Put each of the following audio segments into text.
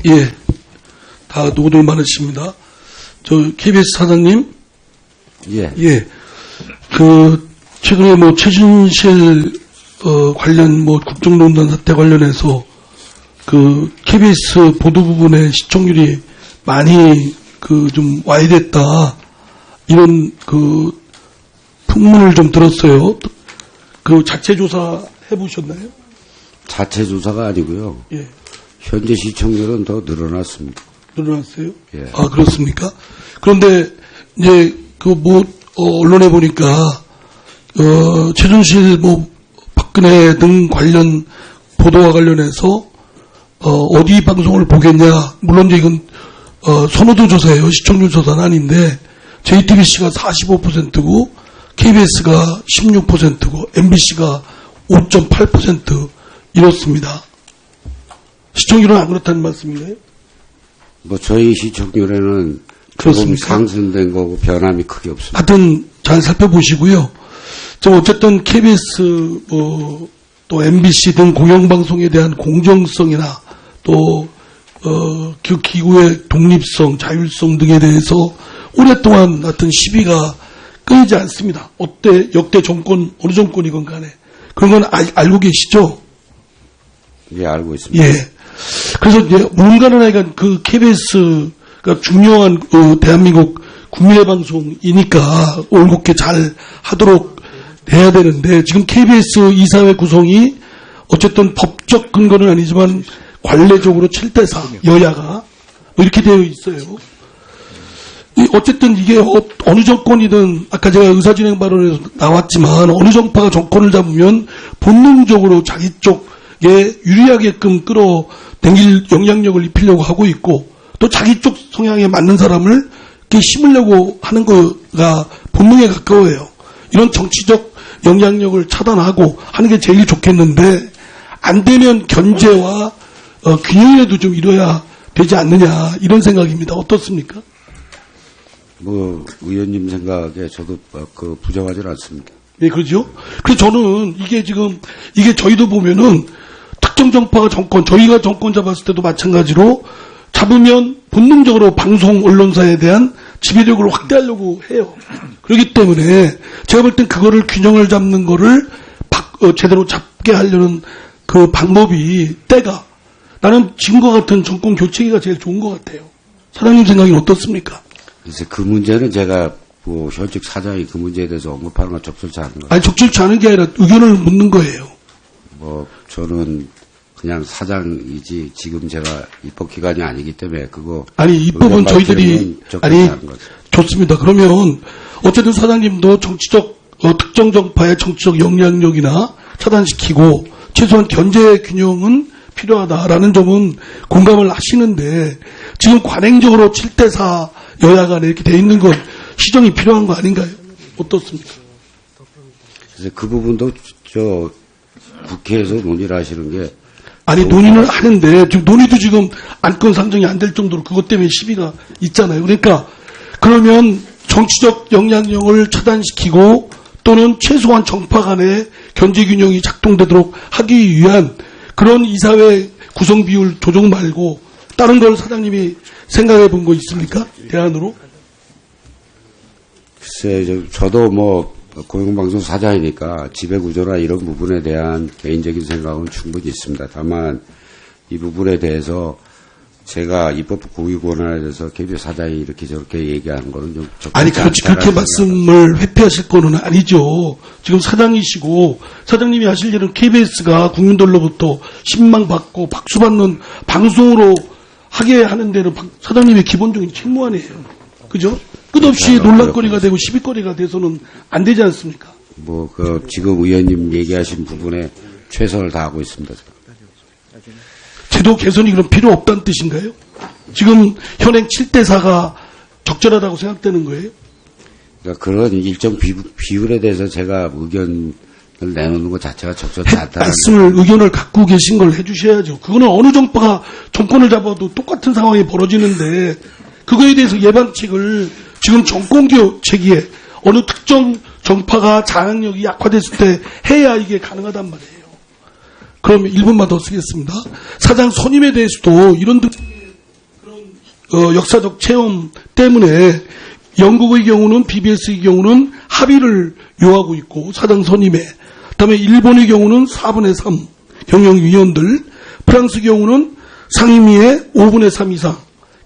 예, 다 노고들 많으십니다. 저 KBS 사장님. 예. 예. 최근에 최순실 관련 국정농단 사태 관련해서 KBS 보도 부분에 시청률이 많이 좀 와야 됐다, 이런 풍문을 좀 들었어요. 자체 조사 해보셨나요? 자체 조사가 아니고요. 예. 현재 시청률은 더 늘어났습니다. 늘어났어요? 예. 아, 그렇습니까? 그런데 이제 언론에 보니까 최순실 박근혜 등 관련 보도와 관련해서 어디 방송을 보겠냐, 물론 이제 이건 선호도 조사예요. 시청률 조사는 아닌데 JTBC가 45%고 KBS가 16%고 MBC가 5.8% 이렇습니다. 시청률은 안 그렇다는 말씀인가요? 저희 시청률에는 조금 상승된 거고 변함이 크게 없습니다. 하여튼 잘 살펴보시고요. 어쨌든 KBS 또 MBC 등 공영방송에 대한 공정성이나 또 그 기구의 독립성, 자율성 등에 대해서 오랫동안 하여튼 시비가 끊이지 않습니다. 역대 정권, 어느 정권이건 간에. 그런 건 알고 계시죠? 예, 알고 있습니다. 예. 그래서 이제 뭔가는 하여간 KBS가 중요한 대한민국 국민의 방송이니까 올곧게 잘 하도록 해야 되는데, 지금 KBS 이사회 구성이 어쨌든 법적 근거는 아니지만 관례적으로 7대4 여야가 이렇게 되어 있어요. 어쨌든 이게 어느 정권이든, 아까 제가 의사진행 발언에서 나왔지만 어느 정파가 정권을 잡으면 본능적으로 자기 쪽에 유리하게끔 끌어당길 영향력을 입히려고 하고 있고, 또 자기 쪽 성향에 맞는 사람을 이렇게 심으려고 하는 거가 본능에 가까워요. 이런 정치적 영향력을 차단하고 하는 게 제일 좋겠는데, 안 되면 견제와 균형이라도 좀 이뤄야 되지 않느냐, 이런 생각입니다. 어떻습니까? 의원님 생각에 저도 부정하지 않습니다. 네, 그렇죠. 그래서 저는 이게 저희도 보면은 특정 정파가 정권, 저희가 정권 잡았을 때도 마찬가지로 잡으면 본능적으로 방송 언론사에 대한 지배력을 확대하려고 해요. 그렇기 때문에 제가 볼 땐 그거를 균형을 잡는 거를 제대로 잡게 하려는 그 방법이, 때가, 나는 지금과 같은 정권 교체기가 제일 좋은 것 같아요. 사장님 생각이 어떻습니까? 그래서 그 문제는 제가 현직 사장이 그 문제에 대해서 언급하는 건 적절치 않은 거예요. 아니, 적절치 않은 게 아니라 의견을 묻는 거예요. 저는 그냥 사장이지 지금 제가 입법기관이 아니기 때문에 아니, 입법은 저희들이, 아니, 좋습니다. 그러면 어쨌든 사장님도 특정 정파의 정치적 영향력이나 차단시키고 최소한 견제 균형은 필요하다라는 점은 공감을 하시는데, 지금 관행적으로 7대4 여야 간에 이렇게 돼 있는 건 시정이 필요한 거 아닌가요? 어떻습니까? 그래서 그 부분도 국회에서 논의를 하시는 게, 아니, 논의는 하는데 지금 논의도 지금 안건 상정이 안 될 정도로 그것 때문에 시비가 있잖아요. 그러니까 그러면 정치적 영향력을 차단시키고 또는 최소한 정파 간의 견제 균형이 작동되도록 하기 위한 그런 이사회 구성 비율 조정 말고 다른 걸 사장님이 생각해 본 거 있습니까? 대안으로? 글쎄, 저도 공영방송 사장이니까 지배구조나 이런 부분에 대한 개인적인 생각은 충분히 있습니다. 다만 이 부분에 대해서 제가 입법부 고위 권한에 대해서 KBS 사장이 이렇게 저렇게 얘기하는 거는 좀 적절치 아니, 그렇게 말씀을 회피하실 거는 아니죠. 지금 사장이시고 사장님이 하실 일은 KBS가 국민들로부터 신망받고 박수받는 방송으로 하게 하는 데는 사장님의 기본적인 책무 아니에요. 그죠? 끝없이 논란거리가 되고 시비거리가 돼서는 안 되지 않습니까? 지금 의원님 얘기하신 부분에 최선을 다하고 있습니다. 제도 개선이 그럼 필요 없다는 뜻인가요? 지금 현행 7대4가 적절하다고 생각되는 거예요? 그러니까 그런 일정 비율에 대해서 제가 의견을 내놓는 것 자체가 적절치 않다는 의견을 갖고 계신 걸 해주셔야죠. 그거는 어느 정파가 정권을 잡아도 똑같은 상황이 벌어지는데, 그거에 대해서 예방책을 지금 정권 교체기에 어느 특정 정파가 장악력이 약화됐을 때 해야 이게 가능하단 말이에요. 그럼 1분만 더 쓰겠습니다. 사장 선임에 대해서도 이런 역사적 체험 때문에 영국의 경우는 BBS의 경우는 합의를 요하고 있고 사장 선임에, 그다음에 일본의 경우는 4분의 3 경영위원들, 프랑스 경우는 상임위의 5분의 3 이상,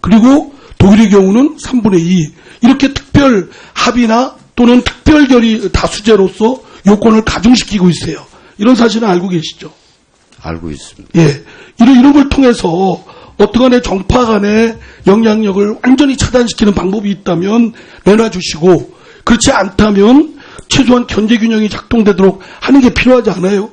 그리고 독일의 경우는 3분의 2 이렇게 특별 합의나 또는 특별 결의 다수제로서 요건을 가중시키고 있어요. 이런 사실은 알고 계시죠? 알고 있습니다. 예, 이런 걸 통해서 어떠간의 정파 간의 영향력을 완전히 차단시키는 방법이 있다면 내놔주시고, 그렇지 않다면 최소한 견제 균형이 작동되도록 하는 게 필요하지 않아요?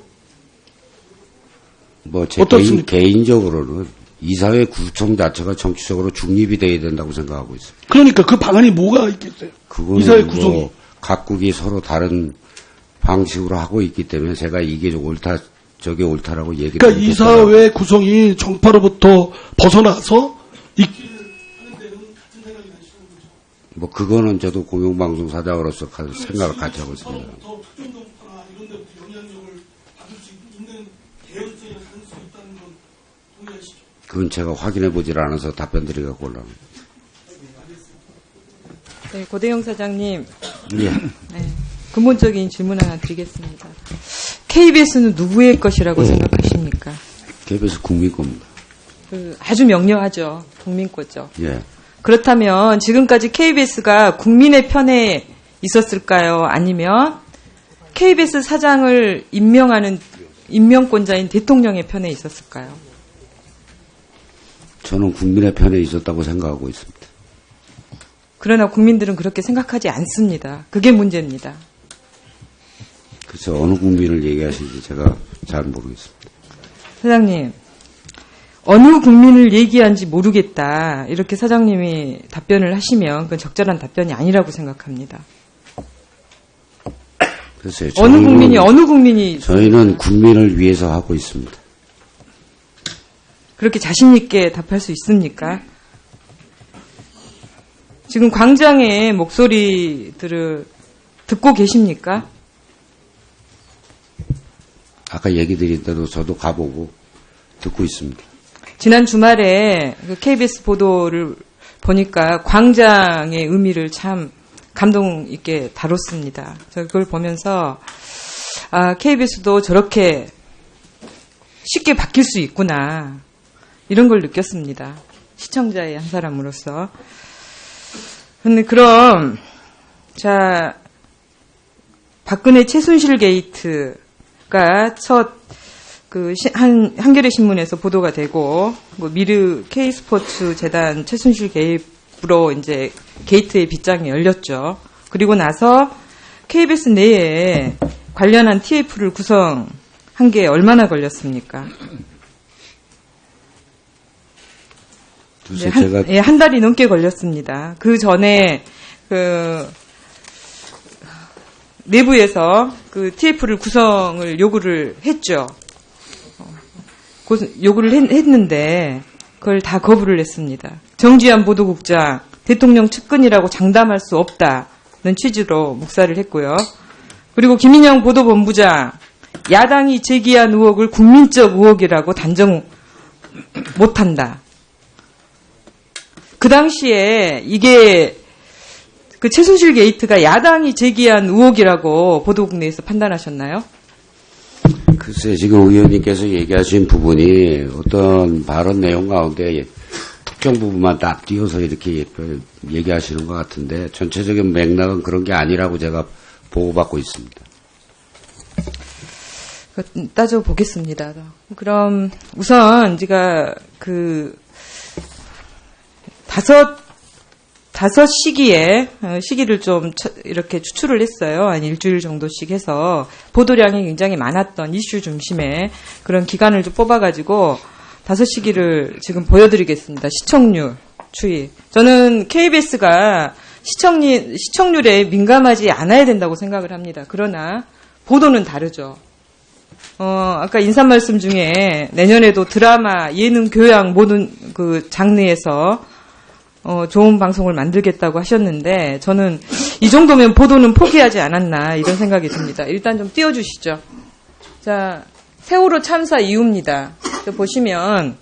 뭐 제 개인적으로는 이사회 구성 자체가 정치적으로 중립이 돼야 된다고 생각하고 있습니다. 그러니까 그 방안이 뭐가 있겠어요? 이사회 구성이. 뭐 각국이 서로 다른 방식으로 하고 있기 때문에 제가 이게 옳다, 저게 옳다라고 얘기를 그러니까 이사회 구성이 정파로부터 벗어나서 뭐 그거는 저도 공영방송 사장으로서 생각을 같이 하고 있습니다. 그건 제가 확인해 보질 않아서 답변 드리기가 곤란합니다. 네, 고대영 사장님. 예. 네, 근본적인 질문 하나 드리겠습니다. KBS는 누구의 것이라고 생각하십니까? KBS 국민 겁니다. 아주 명료하죠. 국민 거죠. 예. 그렇다면 지금까지 KBS가 국민의 편에 있었을까요? 아니면 KBS 사장을 임명하는 임명권자인 대통령의 편에 있었을까요? 저는 국민의 편에 있었다고 생각하고 있습니다. 그러나 국민들은 그렇게 생각하지 않습니다. 그게 문제입니다. 그래서 어느 국민을 얘기하시는지 제가 잘 모르겠습니다. 사장님, 어느 국민을 얘기한지 모르겠다. 이렇게 사장님이 답변을 하시면 그건 적절한 답변이 아니라고 생각합니다. 글쎄요. 어느 국민이 저희는 국민을 위해서 하고 있습니다. 그렇게 자신 있게 답할 수 있습니까? 지금 광장의 목소리들을 듣고 계십니까? 아까 얘기 드린 대로 저도 가보고 듣고 있습니다. 지난 주말에 그 KBS 보도를 보니까 광장의 의미를 참 감동 있게 다뤘습니다. 저 그걸 보면서 KBS도 저렇게 쉽게 바뀔 수 있구나, 이런 걸 느꼈습니다. 시청자의 한 사람으로서. 근데 그럼 자, 박근혜 최순실 게이트가 첫 한겨레 신문에서 보도가 되고, 뭐 미르 K스포츠 재단 최순실 개입으로 이제 게이트의 빗장이 열렸죠. 그리고 나서 KBS 내에 관련한 TF를 구성한 게 얼마나 걸렸습니까? 네, 한 달이 넘게 걸렸습니다. 그 전에 내부에서 그 TF를 구성을 요구를 했죠. 요구를 했는데 그걸 다 거부를 했습니다. 정지한 보도국장, 대통령 측근이라고 장담할 수 없다는 취지로 묵살을 했고요. 그리고 김인영 보도본부장, 야당이 제기한 의혹을 국민적 의혹이라고 단정 못한다. 그 당시에 이게 그 최순실 게이트가 야당이 제기한 의혹이라고 보도국 내에서 판단하셨나요? 글쎄, 지금 의원님께서 얘기하신 부분이 어떤 발언 내용 가운데 특정 부분만 딱 띄어서 이렇게 얘기하시는 것 같은데, 전체적인 맥락은 그런 게 아니라고 제가 보고받고 있습니다. 따져보겠습니다. 그럼 우선 제가 다섯 시기를 좀 이렇게 추출을 했어요. 한 일주일 정도씩 해서 보도량이 굉장히 많았던 이슈 중심의 그런 기간을 좀 뽑아가지고 5시기를 지금 보여드리겠습니다. 시청률 추이. 저는 KBS가 시청률에 민감하지 않아야 된다고 생각을 합니다. 그러나 보도는 다르죠. 아까 인사 말씀 중에 내년에도 드라마, 예능, 교양 모든 그 장르에서 좋은 방송을 만들겠다고 하셨는데, 저는 이 정도면 보도는 포기하지 않았나, 이런 생각이 듭니다. 일단 좀 띄워주시죠. 자, 세월호 참사 이후입니다. 보시면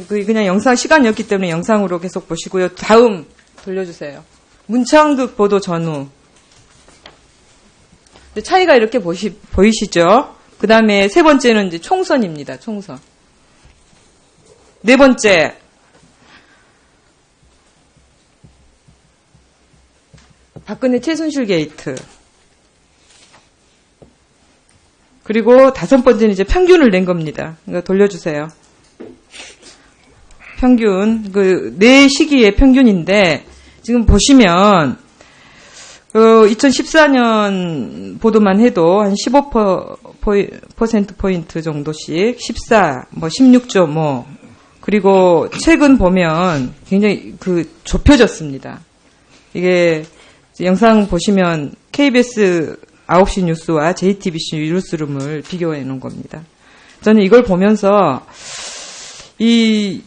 그냥 영상 시간이 없기 때문에 영상으로 계속 보시고요. 다음 돌려주세요. 문창극 보도 전후. 차이가 이렇게 보이시죠? 그 다음에 세 번째는 이제 총선입니다. 총선. 네 번째. 박근혜 최순실 게이트. 그리고 다섯 번째는 이제 평균을 낸 겁니다. 그러니까 돌려주세요. 평균. 네 시기의 평균인데, 지금 보시면, 2014년 보도만 해도 한 15%포인트 정도씩, 14, 16.5. 그리고 최근 보면 굉장히 좁혀졌습니다. 이게 영상 보시면 KBS 9시 뉴스와 JTBC 뉴스룸을 비교해 놓은 겁니다. 저는 이걸 보면서 이게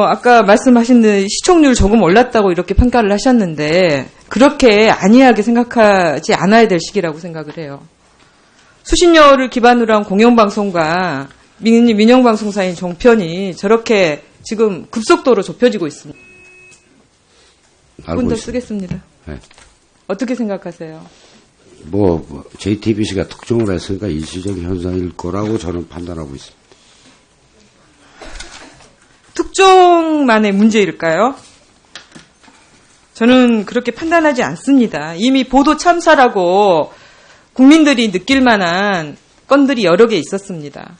아까 말씀하신 시청률 조금 올랐다고 이렇게 평가를 하셨는데 그렇게 안이하게 생각하지 않아야 될 시기라고 생각을 해요. 수신료를 기반으로 한 공영방송과 민영방송사인 종편이 저렇게 지금 급속도로 좁혀지고 있습니다. 한 번 더 쓰겠습니다. 네. 어떻게 생각하세요? JTBC가 특종을 했으니까 일시적 현상일 거라고 저는 판단하고 있습니다. 특종만의 문제일까요? 저는 그렇게 판단하지 않습니다. 이미 보도 참사라고 국민들이 느낄 만한 건들이 여러 개 있었습니다.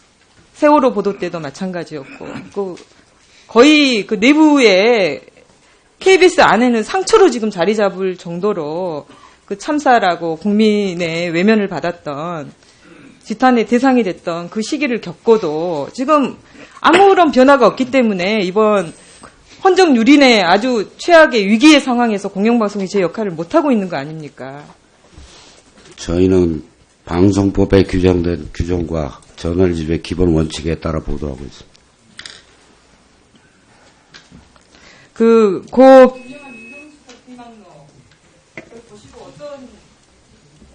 세월호 보도 때도 마찬가지였고, 거의 내부에 KBS 안에는 상처로 지금 자리 잡을 정도로 참사라고 국민의 외면을 받았던 지탄의 대상이 됐던 그 시기를 겪고도 지금 아무런 변화가 없기 때문에 이번 헌정유린의 아주 최악의 위기의 상황에서 공영방송이 제 역할을 못하고 있는 거 아닙니까? 저희는 방송법에 규정된 규정과 저널리즘의 기본 원칙에 따라 보도하고 있습니다. 보시고 어떤 생각이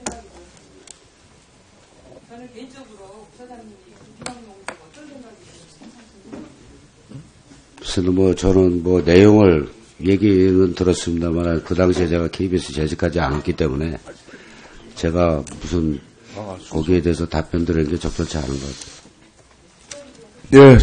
드세요? 저는 개인적으로 부사장님이 비방록을 어떤 생각이 드세요? 저는 내용을 얘기는 들었습니다만 그 당시에 제가 KBS 재직하지 않았기 때문에 제가 무슨 거기에 대해서 답변 드리는 게 적절치 않은 것 같아요. 예.